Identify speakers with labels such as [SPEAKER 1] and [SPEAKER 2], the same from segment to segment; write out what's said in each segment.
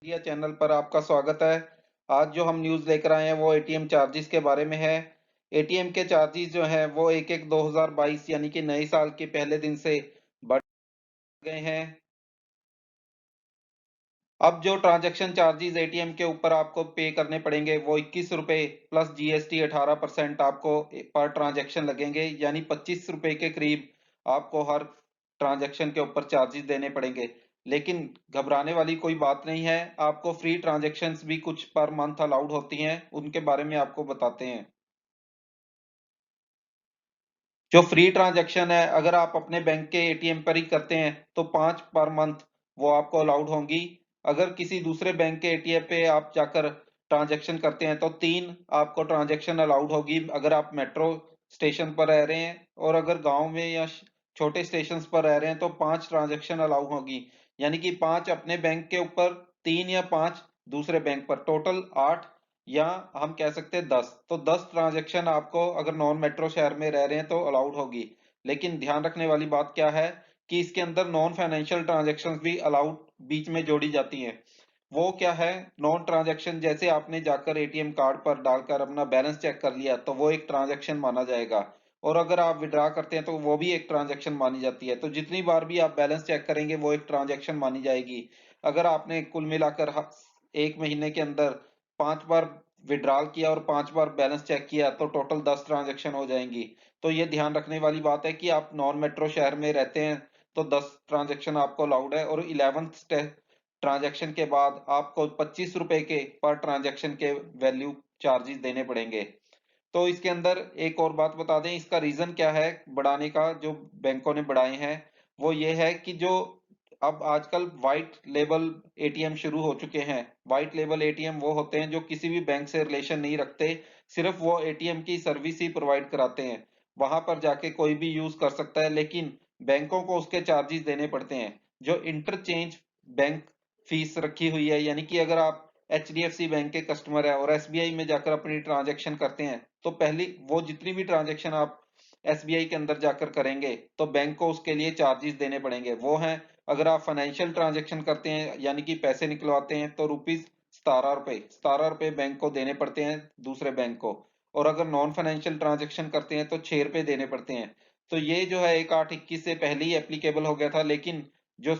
[SPEAKER 1] India channel पर आपका स्वागत है। आज जो हम न्यूज़ लेकर आए हैं वो एटीएम चार्जेस के बारे में है। एटीएम के चार्जेस जो हैं वो 1-1 2022 यानी कि नए साल के पहले दिन से बढ़ गए हैं। अब जो ट्रांजैक्शन चार्जेस एटीएम के ऊपर आपको पे करने पड़ेंगे वो 21 रुपए प्लस जीएसटी 18% आपको पर ट्रांजैक्शन लगेंगे, यानी 25 रुपए के करीब आपको हर ट्रांजैक्शन के ऊपर चार्जेस देने पड़ेंगे। लेकिन घबराने वाली कोई बात नहीं है, आपको फ्री ट्रांजैक्शंस भी कुछ पर मंथ अलाउड होती हैं, उनके बारे में आपको बताते हैं। जो फ्री ट्रांजैक्शन है, अगर आप अपने बैंक के एटीएम पर ही करते हैं तो 5 पर मंथ वो आपको अलाउड होंगी। अगर किसी दूसरे बैंक के एटीएम पे आप जाकर ट्रांजैक्शन करते हैं तो 3 आपको ट्रांजैक्शन अलाउड होगी अगर आप मेट्रो स्टेशन पर रह रहे हैं, और अगर गांव में या छोटे स्टेशन पर रह रहे हैं तो 5 ट्रांजैक्शन अलाउड होगी। यानी कि 5 अपने बैंक के ऊपर, 3 या 5 दूसरे बैंक पर, टोटल 8, या हम कह सकते हैं 10। तो 10 ट्रांजैक्शन आपको अगर नॉन मेट्रो शहर में रह रहे हैं तो अलाउड होगी। लेकिन ध्यान रखने वाली बात क्या है कि इसके अंदर नॉन फाइनेंशियल ट्रांजैक्शंस भी अलाउड बीच में जोड़ी जाती हैं। वो क्या है? नॉन ट्रांजैक्शन, जैसे आपने जाकर एटीएम कार्ड पर डालकर अपना बैलेंस चेक कर लिया तो वो एक ट्रांजैक्शन माना जाएगा, और अगर आप विड्रा करते हैं तो वो भी एक ट्रांजैक्शन मानी जाती है। तो जितनी बार भी आप बैलेंस चेक करेंगे वो एक ट्रांजैक्शन मानी जाएगी। अगर आपने कुल मिलाकर एक महीने के अंदर 5 बार विड्रॉल किया और 5 बार बैलेंस चेक किया तो टोटल 10 ट्रांजैक्शन हो जाएंगी। तो ये ध्यान रखने वाली बात है कि आप नॉन मेट्रो शहर में रहते हैं तो 10 ट्रांजैक्शन आपको अलाउड है, और 11th ट्रांजैक्शन के बाद आपको 25 रुपए के पर ट्रांजैक्शन के वैल्यू चार्जेस देने पड़ेंगे। तो इसके अंदर एक और बात बता दें, इसका रीजन क्या है बढ़ाने का, जो बैंकों ने बढ़ाए हैं वो ये है कि जो अब आजकल व्हाइट लेबल एटीएम शुरू हो चुके हैं। व्हाइट लेबल एटीएम वो होते हैं जो किसी भी बैंक से रिलेशन नहीं रखते, सिर्फ वो एटीएम की सर्विस ही प्रोवाइड कराते हैं। वहां पर जाके कोई भी यूज कर सकता है, लेकिन बैंकों को उसके चार्जेस देने पड़ते हैं। जो इंटरचेंज बैंक फीस रखी हुई है, यानी कि अगर आप एचडीएफसी बैंक के कस्टमर है और एसबीआई में जाकर अपनी ट्रांजैक्शन करते हैं तो पहली वो जितनी भी ट्रांजैक्शन आप एसबीआई के अंदर जाकर करेंगे तो बैंक को उसके लिए चार्जेस देने पड़ेंगे। वो हैं, अगर आप फाइनेंशियल ट्रांजैक्शन करते हैं यानी कि पैसे निकलवाते हैं तो रुपीज 17 रुपए बैंक को देने पड़ते हैं दूसरे बैंक को, और अगर नॉन फाइनेंशियल ट्रांजैक्शन करते हैं तो 6 रुपए देने पड़ते हैं। तो ये जो है 1/8/21 से पहले ही एप्लीकेबल हो गया था, लेकिन जो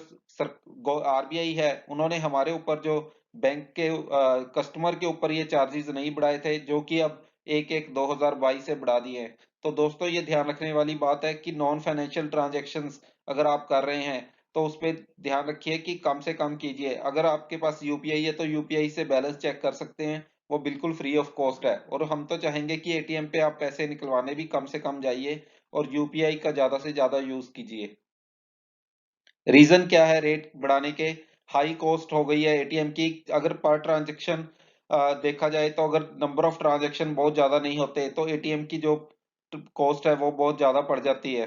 [SPEAKER 1] आरबीआई है उन्होंने हमारे ऊपर जो बैंक के कस्टमर के ऊपर ये चार्जेस नहीं बढ़ाए थे, जो कि अब 1/1/2022 से बढ़ा दिए हैं। तो दोस्तों ये ध्यान रखने वाली बात है कि नॉन फाइनेंशियल ट्रांजैक्शंस अगर आप कर रहे हैं तो उस पर ध्यान रखिए कि कम से कम कीजिए। अगर आपके पास यूपीआई है तो यूपीआई से बैलेंस चेक कर सकते हैं, वो बिल्कुल फ्री ऑफ कॉस्ट है। और हम तो चाहेंगे कि एटीएम पे आप पैसे निकलवाने भी कम से कम जाइए और यूपीआई का ज्यादा से ज्यादा यूज कीजिए। रीजन क्या है रेट बढ़ाने के? हाई कॉस्ट हो गई है एटीएम की। अगर पर ट्रांजैक्शन देखा जाए तो अगर नंबर ऑफ ट्रांजैक्शन बहुत ज्यादा नहीं होते तो एटीएम की जो कॉस्ट है वो बहुत ज्यादा पड़ जाती है।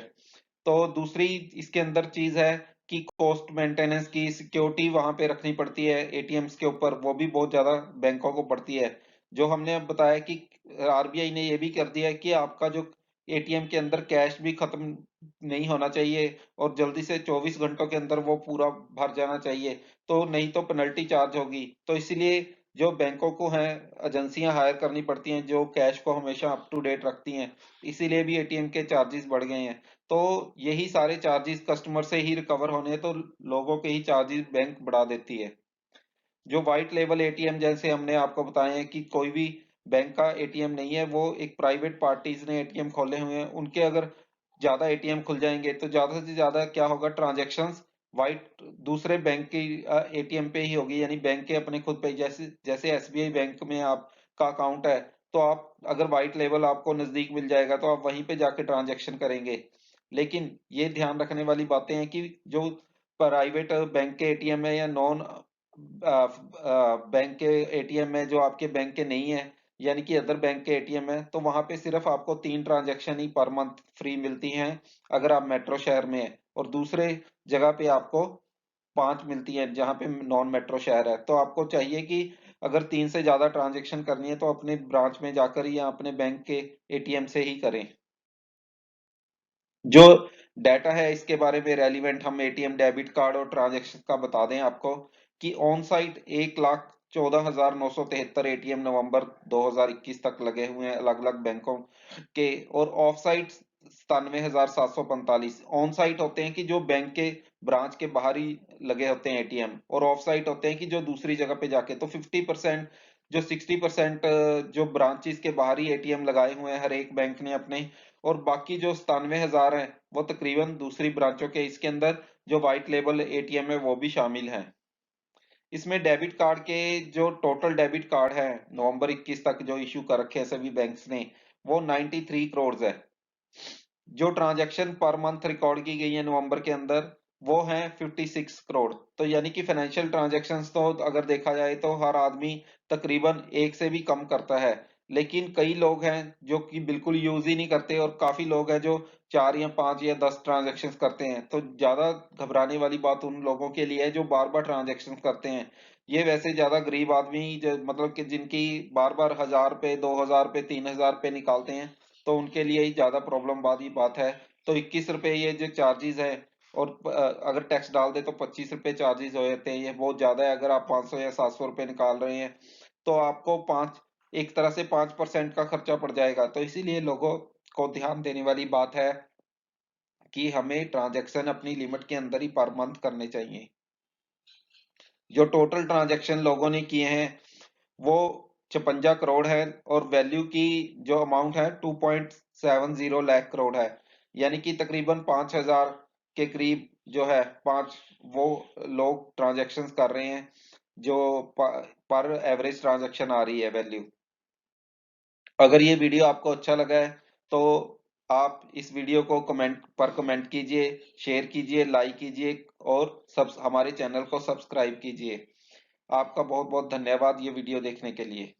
[SPEAKER 1] तो दूसरी इसके अंदर चीज है कि कॉस्ट मेंटेनेंस की, सिक्योरिटी वहां पे रखनी पड़ती है एटीएम्स के ऊपर, वो भी बहुत ज्यादा बैंकों को पड़ती है। जो हमने अब बताया कि आरबीआई ने ये भी कर दिया है कि आपका जो एटीएम के अंदर कैश भी खत्म नहीं होना चाहिए और जल्दी से 24 घंटों के अंदर वो पूरा भर जाना चाहिए, तो नहीं तो पेनल्टी चार्ज होगी। तो इसीलिए जो बैंकों को है एजेंसियां हायर करनी पड़ती हैं जो कैश को हमेशा अप टू डेट रखती हैं, इसीलिए भी एटीएम के चार्जेस बढ़ गए हैं। तो यही सारे चार्जेस कस्टमर से ही रिकवर होने हैं, तो लोगों के ही चार्जेस बैंक बढ़ा देती है। जो व्हाइट लेबल एटीएम जैसे हमने आपको बताए हैं कि कोई भी बैंक का एटीएम नहीं है, वो एक प्राइवेट पार्टीज ने एटीएम खोले हुए हैं। उनके अगर ज्यादा एटीएम खुल जाएंगे तो ज्यादा से ज्यादा क्या होगा, ट्रांजैक्शंस व्हाइट दूसरे बैंक की एटीएम पे ही होगी, यानी बैंक के अपने खुद पे। जैसे जैसे एसबीआई बैंक में आपका अकाउंट है तो आप अगर व्हाइट लेबल आपको नजदीक मिल जाएगा तो आप वहीं पे जाके ट्रांजैक्शन करेंगे। लेकिन ये ध्यान रखने वाली बातें हैं कि जो प्राइवेट बैंक के एटीएम है या नॉन बैंक के एटीएम है जो आपके बैंक के नहीं है, यानी कि अदर बैंक के एटीएम है, तो वहां पे सिर्फ आपको 3 ट्रांजैक्शन ही पर मंथ फ्री मिलती हैं अगर आप मेट्रो शहर में है, और दूसरे जगह पे आपको 5 मिलती है जहां पे नॉन मेट्रो शहर है। तो आपको चाहिए कि अगर 3 से ज्यादा ट्रांजैक्शन करनी है तो अपने ब्रांच में जाकर या अपने बैंक के एटीएम से ही करें। जो डाटा है इसके बारे में रेलिवेंट, हम एटीएम डेबिट कार्ड और ट्रांजैक्शन का बता दें आपको कि ऑन साइट 1,14,973 एटीएम नवंबर 2021 तक लगे हुए हैं अलग अलग बैंकों के, और ऑफ साइट 97,745। ऑन साइट होते हैं कि जो बैंक के ब्रांच के बाहर ही लगे होते हैं एटीएम, और ऑफ साइट होते हैं कि जो दूसरी जगह पे जाके, तो 50% जो 60% जो ब्रांचेस के बाहर ही एटीएम लगाए हुए हैं हर एक बैंक ने अपने, और बाकी जो 97,000 है वो तकरीबन दूसरी ब्रांचों के, इसके अंदर जो व्हाइट लेबल एटीएम है वो भी शामिल हैं। इसमें डेबिट कार्ड के जो टोटल डेबिट कार्ड है नवंबर 21 तक जो इशू कर रखे हैं सभी बैंक्स ने, वो 93 करोड़ है। जो ट्रांजैक्शन पर मंथ रिकॉर्ड की गई है नवंबर के अंदर, वो है 56 करोड़। तो यानी कि फाइनेंशियल ट्रांजैक्शंस तो अगर देखा जाए तो हर आदमी तकरीबन एक से भी कम करता है, लेकिन कई लोग हैं जो कि बिल्कुल यूज ही नहीं करते, और काफी लोग हैं जो 4 या 5 या 10 ट्रांजैक्शंस करते हैं। तो ज्यादा घबराने वाली बात उन लोगों के लिए है जो बार बार ट्रांजैक्शन करते हैं। ये वैसे ज्यादा गरीब आदमी मतलब कि जिनकी बार बार 1,000 रुपए, 2,000 रुपए, 3,000 रुपए निकालते हैं, तो उनके लिए ही ज्यादा प्रॉब्लम वाली बात है। तो 21 रुपए ये जो चार्जेस है, और अगर टैक्स डाल दे तो 25 रुपए चार्जेस हो जाते हैं। ये बहुत ज्यादा है। अगर आप 500 या 700 रुपए निकाल रहे हैं तो आपको पांच एक तरह से 5% का खर्चा पड़ जाएगा। तो इसीलिए लोगों को ध्यान देने वाली बात है कि हमें ट्रांजैक्शन अपनी लिमिट के अंदर ही पर मंथ करने चाहिए। जो टोटल ट्रांजैक्शन लोगों ने किए हैं वो 56 करोड़ है, और वैल्यू की जो अमाउंट है 2.70 लाख करोड़ है। यानी कि तकरीबन 5,000 के करीब जो है, पांच वो लोग ट्रांजैक्शंस कर रहे हैं, जो पर एवरेज ट्रांजैक्शन आ रही है वैल्यू। अगर ये वीडियो आपको अच्छा लगा है तो आप इस वीडियो को कमेंट कीजिए, शेयर कीजिए, लाइक कीजिए, और सब हमारे चैनल को सब्सक्राइब कीजिए। आपका बहुत बहुत धन्यवाद ये वीडियो देखने के लिए।